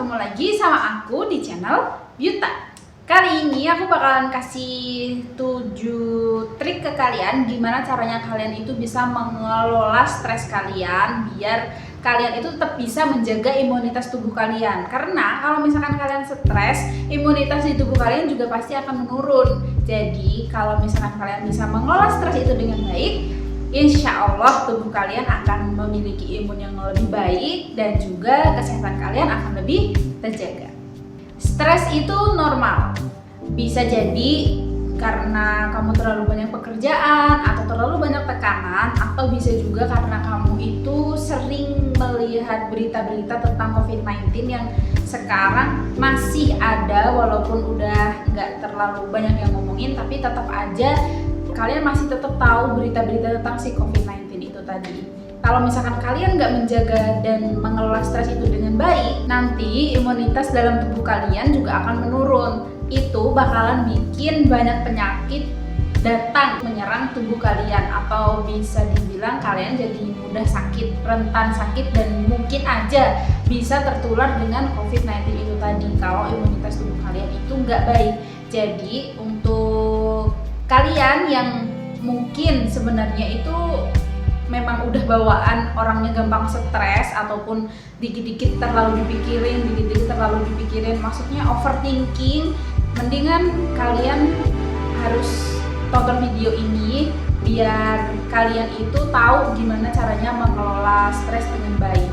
ketemu lagi sama aku di channel Yuta. Kali ini aku bakalan kasih 7 trik ke kalian gimana caranya kalian itu bisa mengelola stres kalian biar kalian itu tetap bisa menjaga imunitas tubuh kalian. Karena kalau misalkan kalian stres, imunitas di tubuh kalian juga pasti akan menurun. Jadi kalau misalkan kalian bisa mengelola stres itu dengan baik, insya Allah tubuh kalian akan memiliki imun yang lebih baik dan juga kesehatan kalian akan lebih terjaga. Stres itu normal, bisa jadi karena kamu terlalu banyak pekerjaan atau terlalu banyak tekanan, atau bisa juga karena kamu itu sering melihat berita-berita tentang COVID-19 yang sekarang masih ada walaupun udah nggak terlalu banyak yang ngomongin, tapi tetap aja kalian masih tetap tahu berita-berita tentang si COVID-19 itu tadi. Kalau misalkan kalian nggak menjaga dan mengelola stres itu dengan baik, nanti imunitas dalam tubuh kalian juga akan menurun. Itu bakalan bikin banyak penyakit datang menyerang tubuh kalian, atau bisa dibilang kalian jadi mudah sakit, rentan sakit, dan mungkin aja bisa tertular dengan COVID-19 itu tadi kalau imunitas tubuh kalian itu nggak baik. Jadi untuk kalian yang mungkin sebenarnya itu memang udah bawaan orangnya gampang stres ataupun dikit-dikit terlalu dipikirin, maksudnya overthinking, mendingan kalian harus tonton video ini biar kalian itu tahu gimana caranya mengelola stres dengan baik.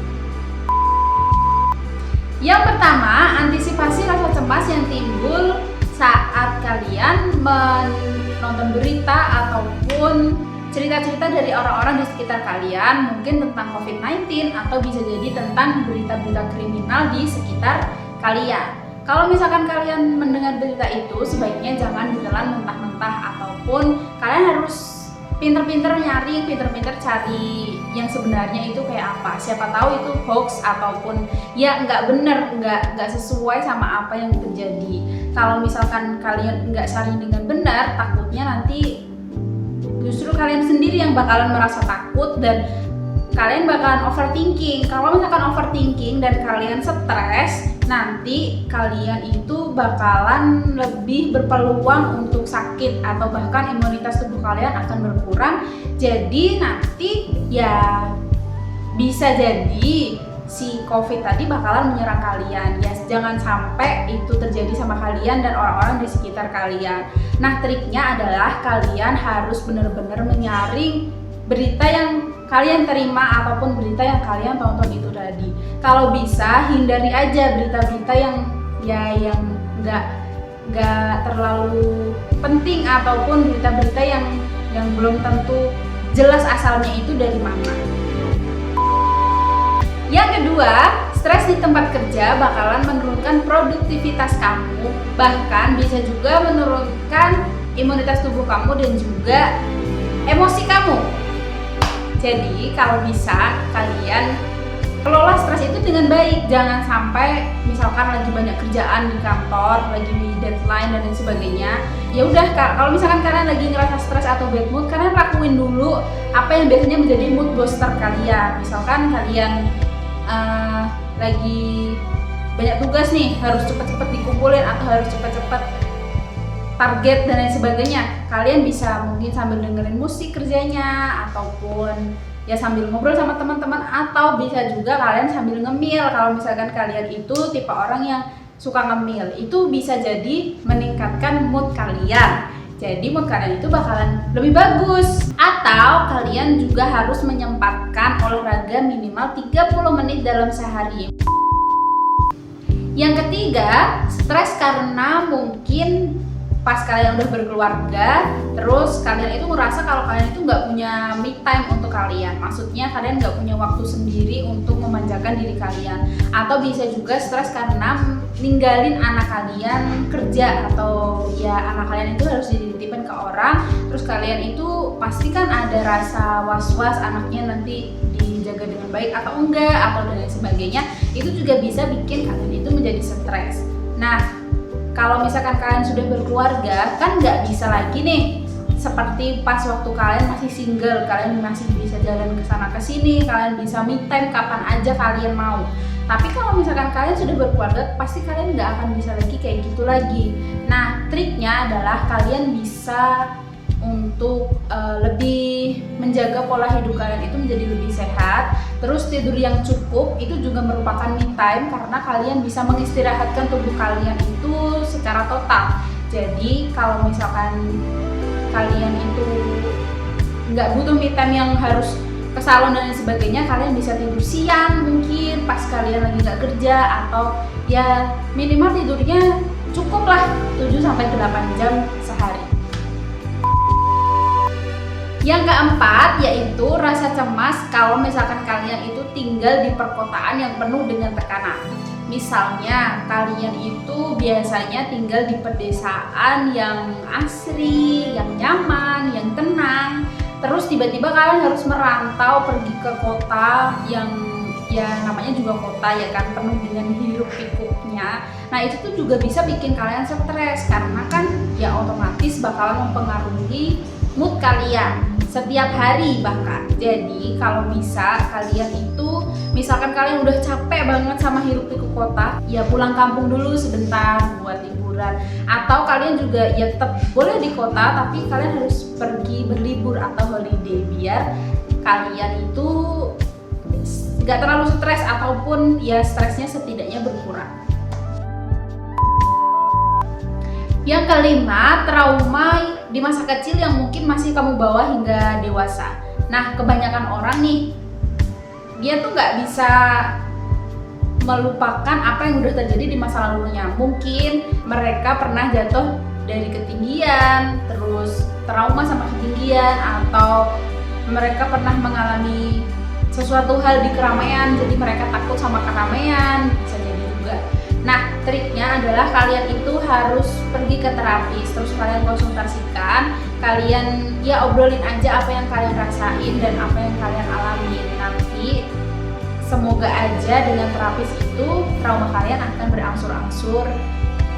Yang pertama, antisipasi rasa cemas yang timbul saat kalian menonton berita ataupun cerita-cerita dari orang-orang di sekitar kalian, mungkin tentang COVID-19 atau bisa jadi tentang berita-berita kriminal di sekitar kalian. Kalau misalkan kalian mendengar berita itu, sebaiknya jangan ditelan mentah-mentah, ataupun kalian harus pinter-pinter nyari, pinter-pinter cari yang sebenarnya itu kayak apa. Siapa tahu itu hoax ataupun ya nggak bener, nggak sesuai sama apa yang terjadi. Kalau misalkan kalian nggak cari dengan benar, takutnya nanti justru kalian sendiri yang bakalan merasa takut dan kalian bakalan overthinking. Kalau misalkan overthinking dan kalian stres, nanti kalian itu bakalan lebih berpeluang untuk sakit atau bahkan imunitas tubuh kalian akan berkurang. Jadi nanti ya bisa jadi si COVID tadi bakalan menyerang kalian. Ya jangan sampai itu terjadi sama kalian dan orang-orang di sekitar kalian. Nah, triknya adalah kalian harus benar-benar menyaring berita yang kalian terima ataupun berita yang kalian tonton itu tadi. Kalau bisa hindari aja berita-berita yang nggak terlalu penting ataupun berita-berita yang belum tentu jelas asalnya itu dari mana. Yang kedua, stres di tempat kerja bakalan menurunkan produktivitas kamu, bahkan bisa juga menurunkan imunitas tubuh kamu dan juga emosi kamu. Jadi kalau bisa kalian kelola stres itu dengan baik. Jangan sampai misalkan lagi banyak kerjaan di kantor, lagi deadline dan lain sebagainya. Ya udah, kalau misalkan kalian lagi ngerasa stres atau bad mood, kalian lakuin dulu apa yang biasanya menjadi mood booster kalian. Misalkan kalian lagi banyak tugas nih, harus cepet-cepet dikumpulin atau harus cepet-cepet target dan lain sebagainya, kalian bisa mungkin sambil dengerin musik kerjanya ataupun ya sambil ngobrol sama teman-teman, atau bisa juga kalian sambil ngemil. Kalau misalkan kalian itu tipe orang yang suka ngemil, itu bisa jadi meningkatkan mood kalian. Jadi mood kalian itu bakalan lebih bagus. Atau kalian juga harus menyempatkan olahraga minimal 30 menit dalam sehari. Yang ketiga, stres karena mungkin pas kalian udah berkeluarga, terus kalian itu ngerasa kalau kalian itu nggak punya me time untuk kalian. Maksudnya kalian nggak punya waktu sendiri untuk memanjakan diri kalian. Atau bisa juga stres karena ninggalin anak kalian kerja, atau ya anak kalian itu harus dititipin ke orang. Terus kalian itu pasti kan ada rasa was-was anaknya nanti dijaga dengan baik atau enggak, atau dan lain sebagainya. Itu juga bisa bikin kalian itu menjadi stres. Nah, kalau misalkan kalian sudah berkeluarga, kan nggak bisa lagi nih seperti pas waktu kalian masih single, kalian masih bisa jalan ke sana ke sini, kalian bisa me time kapan aja kalian mau. Tapi kalau misalkan kalian sudah berkeluarga, pasti kalian nggak akan bisa lagi kayak gitu lagi. Nah, triknya adalah kalian bisa untuk lebih menjaga pola hidup kalian itu menjadi lebih sehat. Terus tidur yang cukup itu juga merupakan me time, karena kalian bisa mengistirahatkan tubuh kalian itu secara total. Jadi kalau misalkan kalian itu nggak butuh me time yang harus ke salon dan lain sebagainya, kalian bisa tidur siang mungkin pas kalian lagi nggak kerja, atau ya minimal tidurnya cukup lah 7-8 jam sehari. Yang keempat yaitu rasa cemas kalau misalkan kalian itu tinggal di perkotaan yang penuh dengan tekanan. Misalnya kalian itu biasanya tinggal di pedesaan yang asri, yang nyaman, yang tenang. Terus tiba-tiba kalian harus merantau pergi ke kota yang ya namanya juga kota ya kan, penuh dengan hiruk pikuknya. Nah itu tuh juga bisa bikin kalian stres, karena kan ya otomatis bakalan mempengaruhi mood kalian setiap hari bahkan. Jadi kalau bisa kalian itu, misalkan kalian udah capek banget sama hiruk pikuk kota, ya pulang kampung dulu sebentar buat liburan. Atau kalian juga ya tetap boleh di kota, tapi kalian harus pergi berlibur atau holiday biar kalian itu nggak terlalu stres, ataupun ya stresnya setidaknya berkurang. Yang kelima, trauma di masa kecil yang mungkin masih kamu bawa hingga dewasa. Nah, kebanyakan orang nih, dia tuh nggak bisa melupakan apa yang udah terjadi di masa lalunya. Mungkin mereka pernah jatuh dari ketinggian, terus trauma sama ketinggian, atau mereka pernah mengalami sesuatu hal di keramaian, jadi mereka takut sama keramaian, bisa jadi juga. Nah, triknya adalah kalian itu harus pergi ke terapis, terus kalian konsultasikan, kalian ya obrolin aja apa yang kalian rasain dan apa yang kalian alami. Nanti semoga aja dengan terapis itu trauma kalian akan berangsur-angsur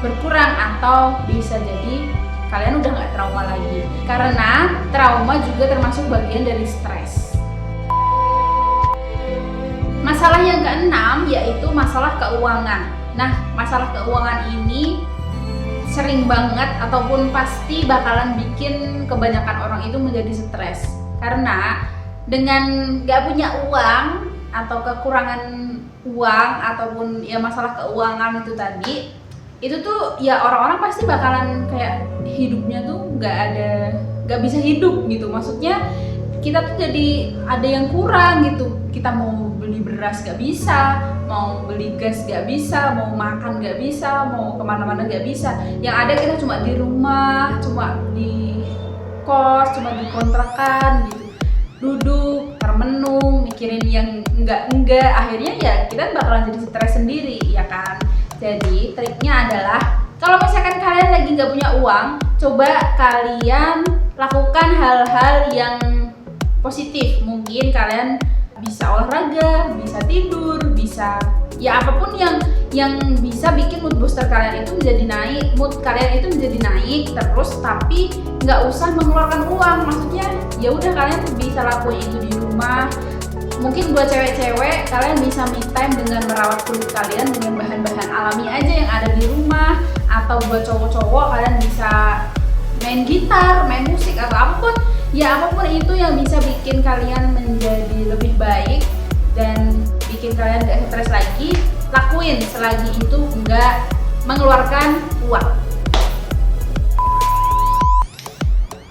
berkurang, atau bisa jadi kalian udah nggak trauma lagi. Karena trauma juga termasuk bagian dari stres. Masalah yang keenam yaitu masalah keuangan. Nah, masalah keuangan ini sering banget ataupun pasti bakalan bikin kebanyakan orang itu menjadi stres. Karena dengan gak punya uang atau kekurangan uang ataupun ya masalah keuangan itu tadi, itu tuh ya orang-orang pasti bakalan kayak hidupnya tuh gak bisa hidup gitu. Maksudnya kita tuh jadi ada yang kurang gitu. Kita mau beli beras gak bisa, mau beli gas gak bisa, mau makan gak bisa, mau kemana-mana gak bisa. Yang ada kita cuma di rumah, cuma di kos, cuma di kontrakan gitu, duduk termenung mikirin yang enggak, akhirnya ya kita bakalan jadi stres sendiri ya kan. Jadi triknya adalah kalau misalkan kalian lagi nggak punya uang, coba kalian lakukan hal-hal yang positif. Mungkin kalian bisa olahraga, bisa tidur, bisa ya apapun yang bisa bikin mood booster kalian itu menjadi naik, mood kalian itu menjadi naik terus, tapi nggak usah mengeluarkan uang. Maksudnya ya udah kalian bisa lakuin itu di rumah. Mungkin buat cewek-cewek kalian bisa me time dengan merawat kulit kalian dengan bahan-bahan alami aja yang ada di rumah, atau buat cowok-cowok kalian bisa main gitar, main musik atau apapun. Ya apapun itu yang bisa bikin kalian menjadi lebih baik dan bikin kalian gak stres lagi, lakuin selagi itu nggak mengeluarkan uang.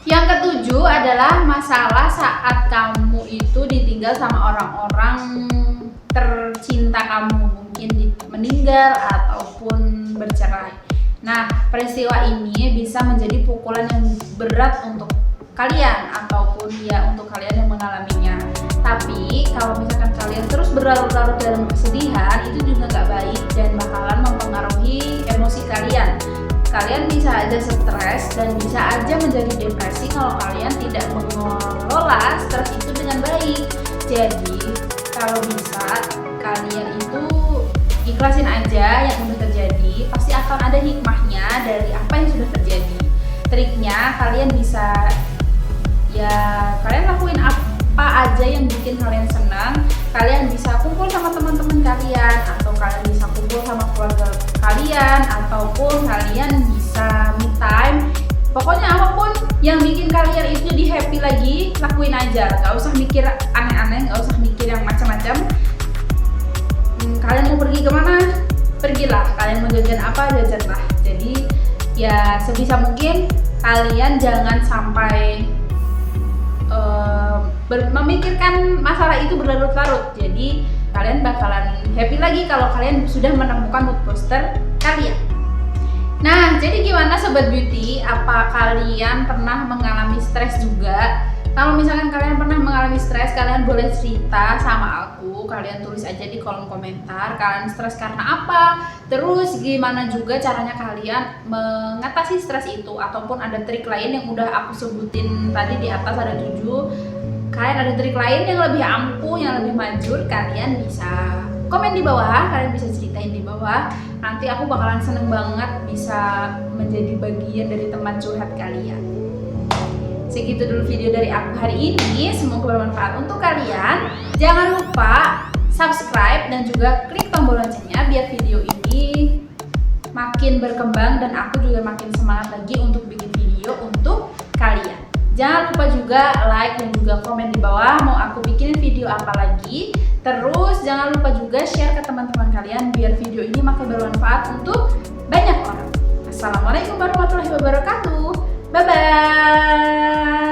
Yang ketujuh adalah masalah saat kamu itu ditinggal sama orang-orang tercinta kamu, mungkin meninggal ataupun bercerai. Nah, peristiwa ini bisa menjadi pukulan yang berat untuk kalian ataupun ya untuk kalian yang mengalaminya. Tapi kalau misalkan kalian terus berlarut-larut dalam kesedihan, itu juga nggak baik dan bakalan mempengaruhi emosi kalian. Kalian bisa aja stres dan bisa aja menjadi depresi kalau kalian tidak mengelola stres itu dengan baik. Jadi kalau bisa kalian itu ikhlasin aja yang udah terjadi, pasti akan ada hikmahnya dari apa yang sudah terjadi. Triknya kalian bisa ya kalian lakuin apa aja yang bikin kalian senang. Kalian bisa kumpul sama teman-teman kalian, atau kalian bisa kumpul sama keluarga kalian, ataupun kalian bisa me time. Pokoknya apapun yang bikin kalian itu jadi happy lagi, lakuin aja. Gak usah mikir aneh-aneh, gak usah mikir yang macam-macam. Kalian mau pergi kemana? Pergilah. Kalian mau jajan apa? Jajanlah. Jadi ya sebisa mungkin kalian jangan sampai memikirkan masalah itu berlarut-larut. Jadi kalian bakalan happy lagi kalau kalian sudah menemukan mood booster kalian. Nah, jadi gimana Sobat Beauty? Apa kalian pernah mengalami stres juga? Kalau misalkan kalian pernah mengalami stres, kalian boleh cerita sama aku. Kalian tulis aja di kolom komentar, kalian stres karena apa? Terus gimana juga caranya kalian mengatasi stres itu? Ataupun ada trik lain yang udah aku sebutin tadi di atas, ada 7. Kalian ada trik lain yang lebih ampuh, yang lebih manjur, kalian bisa komen di bawah, kalian bisa ceritain di bawah. Nanti aku bakalan seneng banget bisa menjadi bagian dari teman curhat kalian. Segitu dulu video dari aku hari ini, semoga bermanfaat untuk kalian. Jangan lupa subscribe dan juga klik tombol loncengnya biar video ini makin berkembang dan aku juga makin semangat lagi untuk bikin video untuk kalian. Jangan lupa juga like dan juga komen di bawah mau aku bikin video apa lagi. Terus jangan lupa juga share ke teman-teman kalian biar video ini makin bermanfaat untuk banyak orang. Assalamualaikum warahmatullahi wabarakatuh. Bye bye.